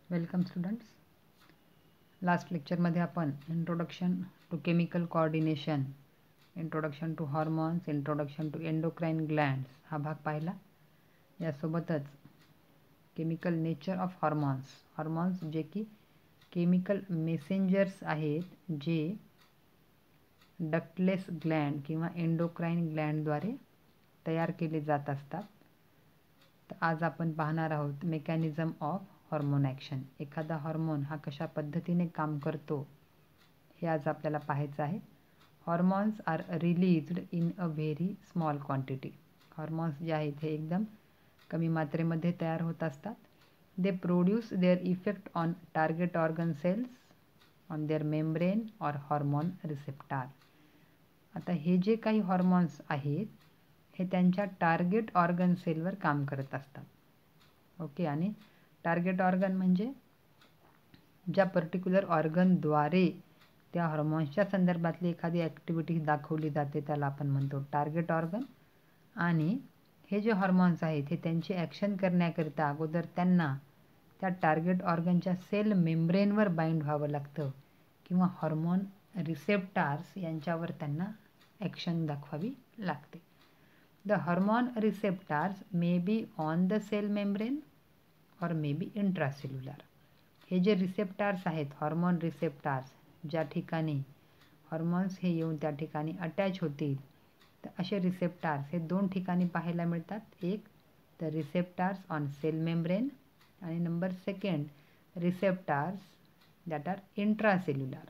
Welcome students. Last लेक्चरमध्ये आपण introduction to chemical coordination, introduction to hormones, introduction to endocrine glands हा भाग पाहिला. यासोबतच केमिकल नेचर ऑफ हॉर्मोन्स जे की केमिकल मेसेंजर्स आहेत जे डक्टलेस ग्लँड किंवा एंडोक्राइन ग्लँडद्वारे तयार केले जात असतात. तर आज आपण पाहणार आहोत मेकॅनिझम ऑफ हॉर्मोन ॲक्शन. एखादा हॉर्मोन हा कशा पद्धतीने काम करतो हे आज आपल्याला पाहायचं आहे. Hormones are released in a very small quantity. Hormones जे आहेत हे एकदम कमी मात्रेमध्ये तयार होत असतात. They produce their effect on target organ cells, on their membrane or hormone receptor. आता हे जे काही हॉर्मोन्स आहेत हे त्यांच्या टार्गेट ऑर्गन सेलवर काम करत असतात. ओके. आणि टार्गेट ऑर्गन म्हणजे ज्या पर्टिक्युलर ऑर्गनद्वारे त्या हॉर्मोन्सच्या संदर्भातली एखादी ॲक्टिव्हिटी दाखवली जाते त्याला आपण म्हणतो टार्गेट ऑर्गन. आणि हे जे हॉर्मोन्स आहेत हे त्यांची ॲक्शन करण्याकरिता अगोदर त्यांना त्या टार्गेट ऑर्गनच्या सेल मेम्ब्रेनवर बाइंड व्हावं लागतं किंवा हॉर्मोन रिसेप्टार्स यांच्यावर त्यांना ॲक्शन दाखवावी लागते. The hormone receptors may be on the cell membrane or may B intracellular. हे जे रिसेप्टार्स आहेत, हॉर्मोन रिसेप्टार्स, ज्या ठिकाणी हॉर्मोन्स हे येऊन त्या ठिकाणी अटॅच होतील, तर असे रिसेप्टार्स हे दोन ठिकाणी पाहायला मिळतात. एक तर रिसेप्टार्स ऑन सेल मेम्ब्रेन आणि number second receptors that are intracellular.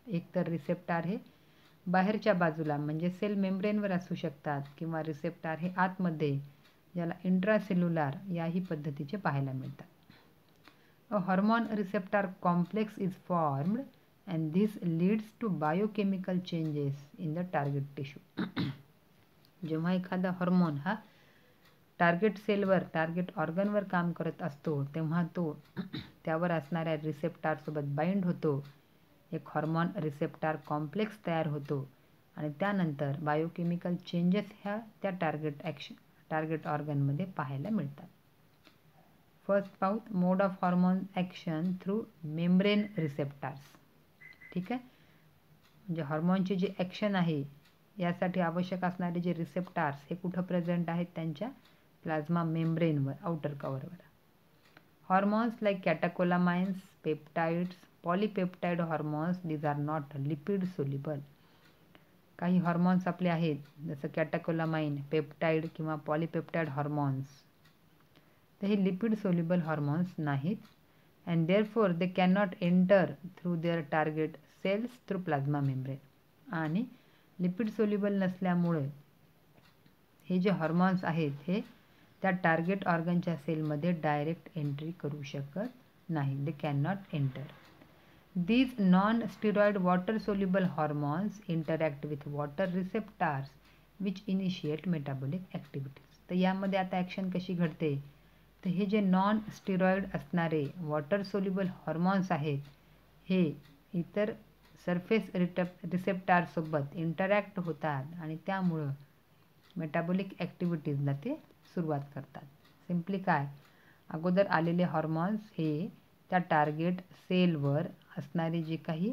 एक तर रिसेप्टार हे बाहेरच्या बाजूला म्हणजे सेल मेम्ब्रेनवर असू शकतात किंवा रिसेप्टार हे आतमध्ये ज्याला इंट्रासेल्युलर याही पद्धतीचे पाहायला मिळतात. A hormone receptor complex is formed and this leads to biochemical changes in the target tissue. जेव्हा एखादा हॉर्मोन हा टार्गेट सेलवर, टार्गेट ऑर्गनवर काम करत असतो तेव्हा तो त्यावर असणाऱ्या रिसेप्टारसोबत बाइंड होतो. एक हॉर्मोन रिसेप्टार कॉम्प्लेक्स तयार होतो आणि त्यानंतर बायोकेमिकल चेंजेस ह्या त्या टार्गेट ऑर्गनमध्ये पाहायला मिळतात. फर्स्ट पाहूत mode of hormone action through membrane receptors. ठीक आहे. म्हणजे हॉर्मोनची जी ॲक्शन आहे यासाठी आवश्यक असणारे जे रिसेप्टार्स हे कुठं प्रेझेंट आहेत, त्यांच्या प्लाझ्मा मेम्ब्रेनवर, आउटर कव्हरवर. Hormones like catecholamines, peptides, polypeptide hormones, these are not lipid soluble. काही हॉर्मोन्स आपले आहेत जसं कॅटेकोलामाइन, पेप्टाइड किंवा पॉलीपेप्टाइड हॉर्मोन्स, तर हे लिपिड सोल्युबल हॉर्मोन्स नाहीत. And therefore they can not enter through their target cells through plasma membrane. आणि lipid soluble नसल्यामुळे हे जे हॉर्मोन्स आहेत हे त्या टार्गेट ऑर्गनच्या सेलमध्ये डायरेक्ट एंट्री करू शकत नाही. दे can not enter. These non-steroid water-soluble hormones interact with water receptors which initiate metabolic activities. तर यामध्ये आता ॲक्शन कशी घडते, तर हे जे नॉन स्टिरॉइड असणारे वॉटर सोल्युबल हॉर्मोन्स आहेत हे इतर सरफेस रिसेप्टारसोबत इंटरॅक्ट होतात आणि त्यामुळं मेटाबॉलिक ॲक्टिव्हिटीजला ते सुरुवात करतात. सिम्पली काय, अगोदर आलेले हॉर्मोन्स हे त्या टार्गेट सेलवर असणारे जे काही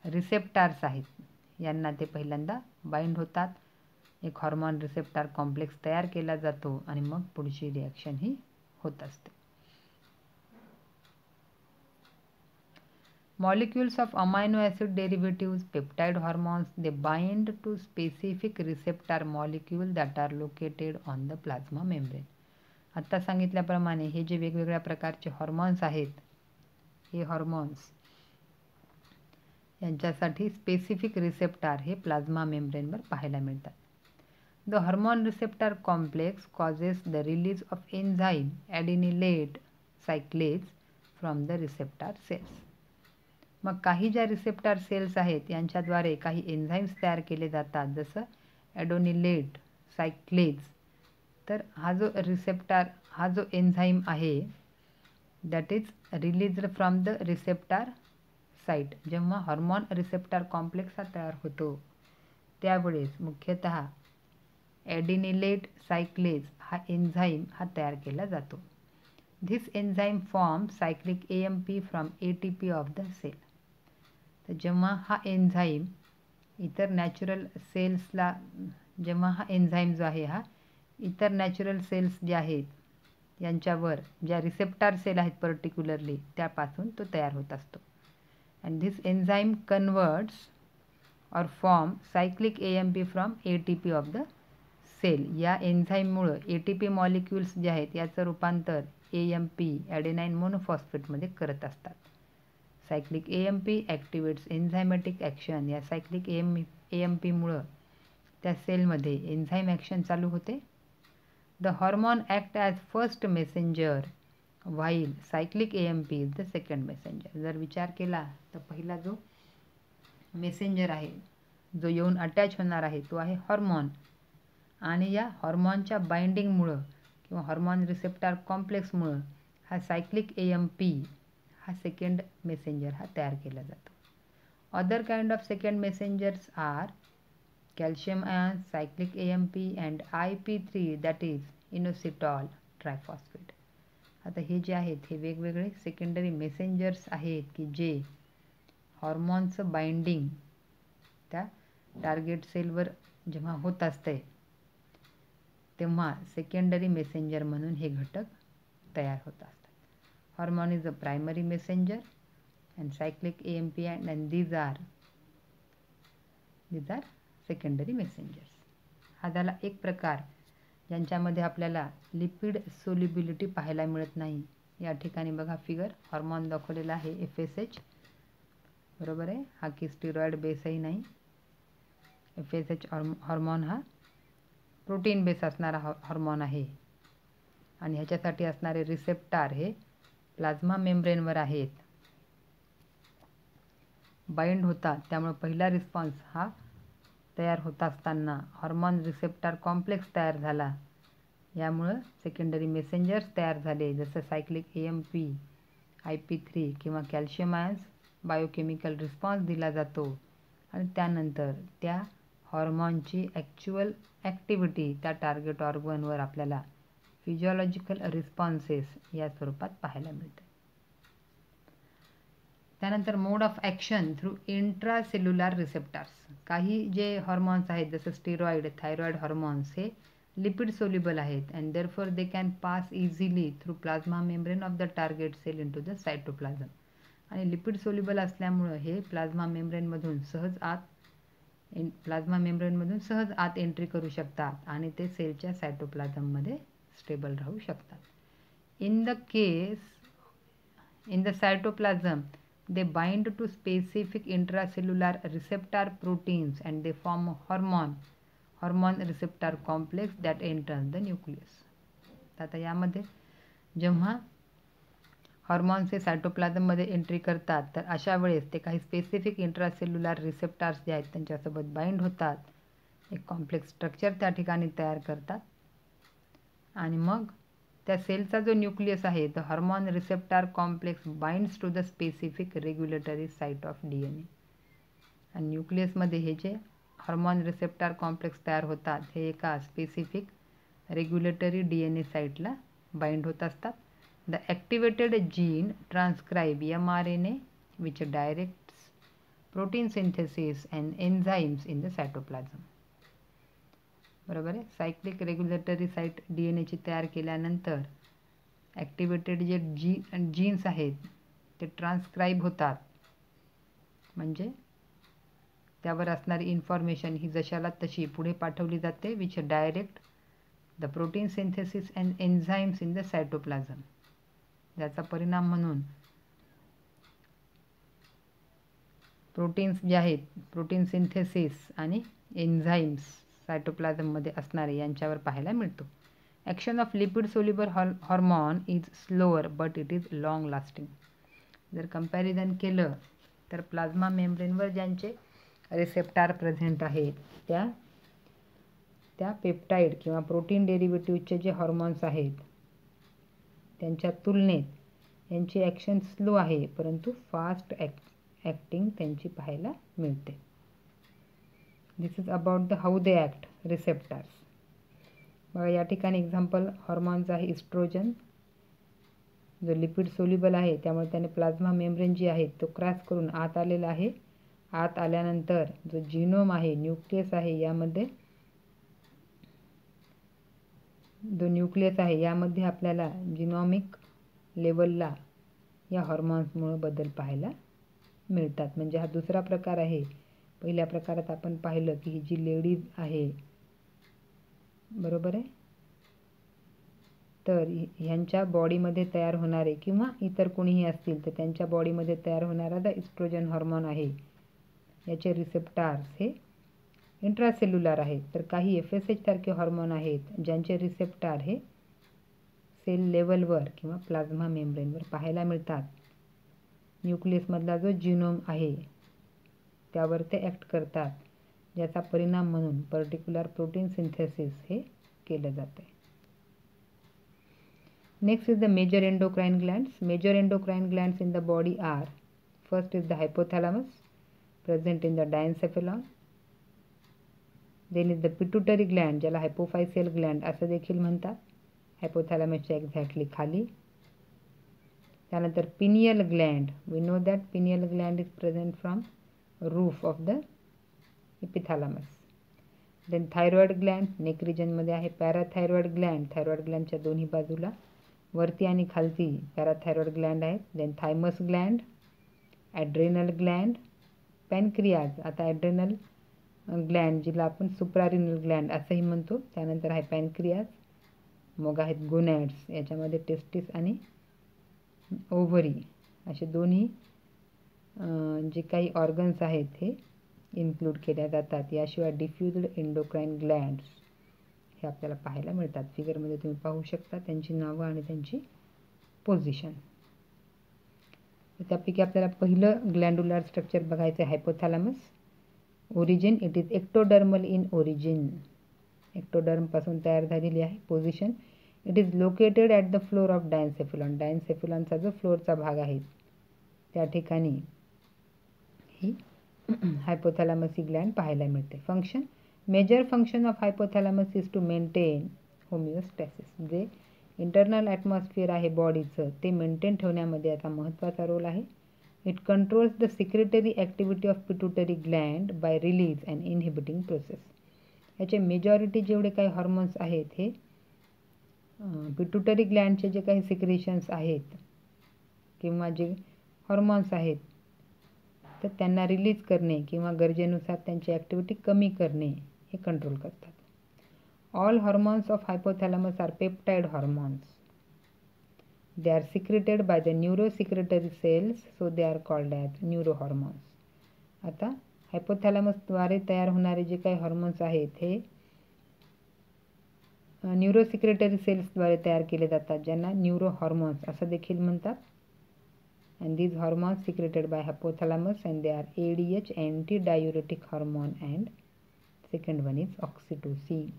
रिसेप्टार्स आहेत यांना ते पहिल्यांदा बाइंड होतात. एक हॉर्मोन रिसेप्टार कॉम्प्लेक्स तयार केला जातो आणि मग पुढची रिॲक्शन ही होत असते. Molecules of amino acid derivatives, peptide hormones, they bind to specific receptor molecule that are located on the plasma membrane. आता सांगितल्याप्रमाणे हे जे वेगवेगळ्या प्रकारचे हॉर्मोन्स आहेत हे हॉर्मोन्स यांच्यासाठी स्पेसिफिक रिसेप्टार हे प्लाझ्मा मेम्ब्रेनवर पाहायला मिळतात. The hormone receptor complex causes the release of enzyme adenylate cyclase from the receptor cells. मग काही ज्या रिसेप्टार सेल्स आहेत यांच्याद्वारे काही एन्झाईम्स तयार केले जातात जसं ॲडेनिलेट सायक्लेज. तर हा जो एन्झाईम आहे that is released from the receptor site. जेव्हा हॉर्मोन रिसेप्टार कॉम्प्लेक्स हा तयार होतो त्यावेळेस मुख्यतः ॲडेनिलेट सायक्लेज हा एन्झाईम हा तयार केला जातो. This enzyme form cyclic AMP from ATP of the cell. तर जेव्हा हा एन्झाईम इतर नॅचरल सेल्सला, जेव्हा हा एन्झाईम जो आहे हा इतर नॅचरल सेल्स जे आहेत यांच्यावर ज्या रिसेप्टार सेल आहेत पर्टिक्युलरली त्यापासून तो तयार होत असतो. And this enzyme converts or form cyclic AMP from ATP of the cell. या एन्झाईममुळं ATP मॉलिक्युल्स जे आहेत याचं रूपांतर AMP ॲडेनाईन मोनोफॉस्फेटमध्ये करत असतात. Cyclic AMP activates enzymatic action. या सायक्लिक AMPमुळं त्या सेलमध्ये एन्झाईम ॲक्शन चालू होते. The hormone act as first messenger while cyclic AMP is the second messenger. जर विचार केला तर पहिला जो मेसेंजर आहे जो येऊन अटॅच होणार आहे तो आहे हॉर्मोन. आणि या हॉर्मोनच्या बाइंडिंगमुळं किंवा हॉर्मोन रिसेप्टार कॉम्प्लेक्समुळं हा सायक्लिक AMP हा सेकंड मेसेंजर हा तयार केला जातो. Other kind of second messengers are calcium ion, cyclic AMP and IP3 that is inositol triphosphate. आता हे जे आहेत हे वेगवेगळे सेकंडरी मेसेंजर्स आहेत की जे हॉर्मोनचं बाइंडिंग त्या टार्गेट सेलवर जेव्हा होत असते तेव्हा सेकंडरी मेसेंजर म्हणून हे घटक तयार होत असतात. Hormone is a primary messenger and cyclic AMP and these are secondary messengers. हा झाला एक प्रकार ज्यांच्यामध्ये आपल्याला लिपिड सोल्युबिलिटी पाहायला मिळत नाही. या ठिकाणी बघा फिगर हॉर्मोन दाखवलेला आहे FSH, बरोबर आहे. हा की स्टिरॉइड बेसही नाही. FSH हॉर्मोन हा प्रोटीन बेस असणारा हॉर्मोन आहे आणि ह्याच्यासाठी असणारे रिसेप्टार हे प्लाझ्मा मेम्ब्रेनवर आहेत, बाइंड होतात. त्यामुळे पहिला रिस्पॉन्स हा तयार होत असताना हॉर्मोन रिसेप्टार कॉम्प्लेक्स तयार झाला. यामुळं सेकंडरी मेसेंजर्स तयार झाले जसं सायक्लिक AMP, IP3 किंवा कॅल्शियम आयन्स. बायोकेमिकल रिस्पॉन्स दिला जातो आणि त्यानंतर त्या हॉर्मोनची ॲक्च्युअल ॲक्टिव्हिटी त्या टार्गेट ऑर्गनवर आपल्याला फिजिओलॉजिकल रिस्पॉन्सेस या स्वरूपात पाहायला मिळते. त्यानंतर mode of action through intracellular receptors. काही जे हॉर्मोन्स आहेत जसं स्टिरॉइड, थायरॉइड हॉर्मोन्स हे लिपिड सोल्युबल आहेत and therefore they can pass easily through plasma membrane of the target cell into the cytoplasm. आणि लिपिड सोल्युबल असल्यामुळं हे प्लाझ्मा मेम्ब्रेनमधून सहज आत एंट्री करू शकतात आणि ते सेलच्या सायटोप्लाझममध्ये स्टेबल राहू शकतात. In the cytoplasm they bind to specific intracellular receptor proteins and they form a hormone receptor complex that enters the nucleus. आता यामध्ये जेव्हा हॉर्मोन्स हे सायटोप्लाझममध्ये एंट्री करतात तर अशा वेळेस ते काही स्पेसिफिक इंट्रासेल्युलर रिसेप्टार्स जे आहेत त्यांच्यासोबत बाइंड होतात, एक कॉम्प्लेक्स स्ट्रक्चर त्या ठिकाणी तयार करतात आणि मग त्या सेलचा जो न्यूक्लियस आहे the hormone receptor complex binds to the specific regulatory site of DNA. आणि न्यूक्लियसमध्ये हे जे हॉर्मोन रिसेप्टार कॉम्प्लेक्स तयार होतात हे एका स्पेसिफिक रेग्युलेटरी DNA साईटला बाइंड होत असतात. The activated gene transcribe mRNA which directs protein synthesis and enzymes in the cytoplasm. बरोबर आहे. सायक्लिक रेग्युलेटरी साईट DNAची तयार केल्यानंतर ॲक्टिवेटेड जे जीन्स आहेत ते ट्रान्सक्राईब होतात, म्हणजे त्यावर असणारी इन्फॉर्मेशन ही जशाला तशी पुढे पाठवली जाते which direct the protein synthesis and enzymes in the cytoplasm. ज्याचा परिणाम म्हणून प्रोटीन्स जे आहेत प्रोटीन सिंथेसिस आणि एन्झाईम्स सायटोप्लाझममध्ये असणारे यांच्यावर पाहायला मिळतो. Action of lipid soluble hormone is slower but it is long lasting. जर कंपॅरिझन केलं तर प्लाझ्मा मेम्ब्रेनवर ज्यांचे रिसेप्टार प्रेझेंट आहेत त्या पेप्टाइड किंवा प्रोटीन डेरिव्हेटिव्हचे जे हॉर्मोन्स आहेत त्यांच्या तुलनेत यांची ॲक्शन स्लो आहे परंतु फास्ट ॲक्टिंग त्यांची पाहायला मिळते. This is about the how they act receptors. बघा या ठिकाणी एक्झाम्पल हॉर्मोन्स आहे इस्ट्रोजन, जो लिपिड सोल्युबल आहे त्यामुळे त्याने प्लाझ्मा मेम्ब्रेन जी आहे तो क्रॉस करून आत आलेला आहे. आत आल्यानंतर जो जीनोम आहे, न्यूक्लियस आहे, यामध्ये जो न्यूक्लियस आहे यामध्ये आपल्याला जिनॉमिक लेवलला या हॉर्मोन्समुळे बदल पाहायला मिळतात. म्हणजे हा दुसरा प्रकार आहे. पहिल्या प्रकारात आपण पाहिलं की ही जी लेडीज आहे, बरोबर आहे, तर ह्यांच्या बॉडीमध्ये तयार होणारे किंवा इतर कोणीही असतील तर त्यांच्या बॉडीमध्ये तयार होणारा द इस्ट्रोजन हॉर्मोन आहे, याचे रिसेप्टार्स हे इंट्रासेल्युलर आहेत. तर काही FSH सारखे हॉर्मोन आहेत ज्यांचे रिसेप्टार हे सेल लेवलवर किंवा प्लाझ्मा मेम्ब्रेनवर पाहायला मिळतात. न्यूक्लियसमधला जो जीनोम आहे त्यावर ते ॲक्ट करतात, ज्याचा परिणाम म्हणून पर्टिक्युलर प्रोटीन सिंथेसिस हे केलं जातं. Next is the major endocrine glands. Major endocrine glands in the body are, first is the hypothalamus present in the diencephalon. Then is the pituitary gland, ज्याला हायपोफायसियल ग्लँड असं देखील म्हणतात, हायपोथॅलॅमसच्या exactly खाली. त्यानंतर pineal gland, we know that pineal gland is present from roof of the epithalamus. Then thyroid gland neck रिजनमध्ये आहे. पॅराथायरॉइड Gland, thyroid ग्लँडच्या दोन्ही बाजूला वरती आणि खालती पॅराथायरॉइड ग्लँड आहेत. Then thymus gland, adrenal gland, pancreas. आता ॲड्रेनल ग्लँड जिला आपण सुप्रारिनल ग्लँड असंही म्हणतो. त्यानंतर आहे पॅनक्रियाज. मग आहेत गोनॅड्स, याच्यामध्ये टेस्टिस आणि ओव्हरी असे दोन्ही जे काही ऑर्गन्स आहेत हे इन्क्लूड केल्या जातात. याशिवाय डिफ्युज्ड एंडोक्राइन ग्लँड्स हे आपल्याला पाहायला मिळतात. फिगरमध्ये तुम्ही पाहू शकता त्यांची नावं आणि त्यांची पोझिशन. त्यापैकी आपल्याला पहिलं ग्लँड्युलर स्ट्रक्चर बघायचं आहे hypothalamus. Origin, it is ectodermal in origin, एक्टोडर्मपासून तयार झालेली आहे. Position, it is located at the floor of diencephalon, डायन्सेफिलॉनचा जो फ्लोअरचा भाग आहे त्या ठिकाणी ही हायपोथॅलॅमस ही ग्लँड पाहायला मिळते. Function, major function of hypothalamus is to maintain homeostasis. जे इंटरनल ॲटमॉस्फिअर आहे बॉडीचं ते मेंटेन ठेवण्यामध्ये याचा महत्त्वाचा रोल आहे. It controls the secretory activity of pituitary gland by release and inhibiting process. याचे मेजॉरिटी जेवढे काही हॉर्मोन्स आहेत हे पिट्युटरी ग्लँडचे जे काही सिक्रेशन्स आहेत किंवा जे हॉर्मोन्स आहेत तर त्यांना रिलीज करणे किंवा गरजेनुसार त्यांची ॲक्टिव्हिटी कमी करणे हे कंट्रोल करतात. All hormones of hypothalamus are peptide hormones. They are secreted by the neurosecretory cells, so they are called as neurohormones. आता हायपोथॅलॅमसद्वारे तयार होणारे जे काही हॉर्मोन्स आहेत हे न्यूरोसिक्रेटरी सेल्सद्वारे तयार केले जातात, ज्यांना न्यूरोहॉर्मोन्स असं देखील म्हणतात. and these hormones secreted by hypothalamus, and they are ADH, antidiuretic hormone, and second one is oxytocin.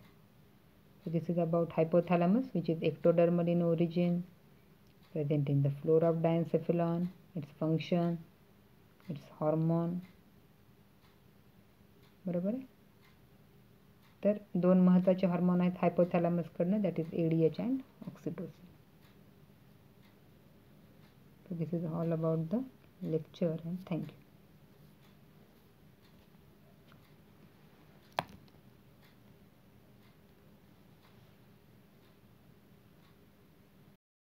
So this is about hypothalamus, which is ectodermal in origin, present in the floor of diencephalon, its function, its hormone. बरोबर आहे. तर दोन महत्त्वाचे hormone आहेत हायपोथॅलॅमसकडनं, that is ADH and oxytocin. So this is all about the lecture, and thank you.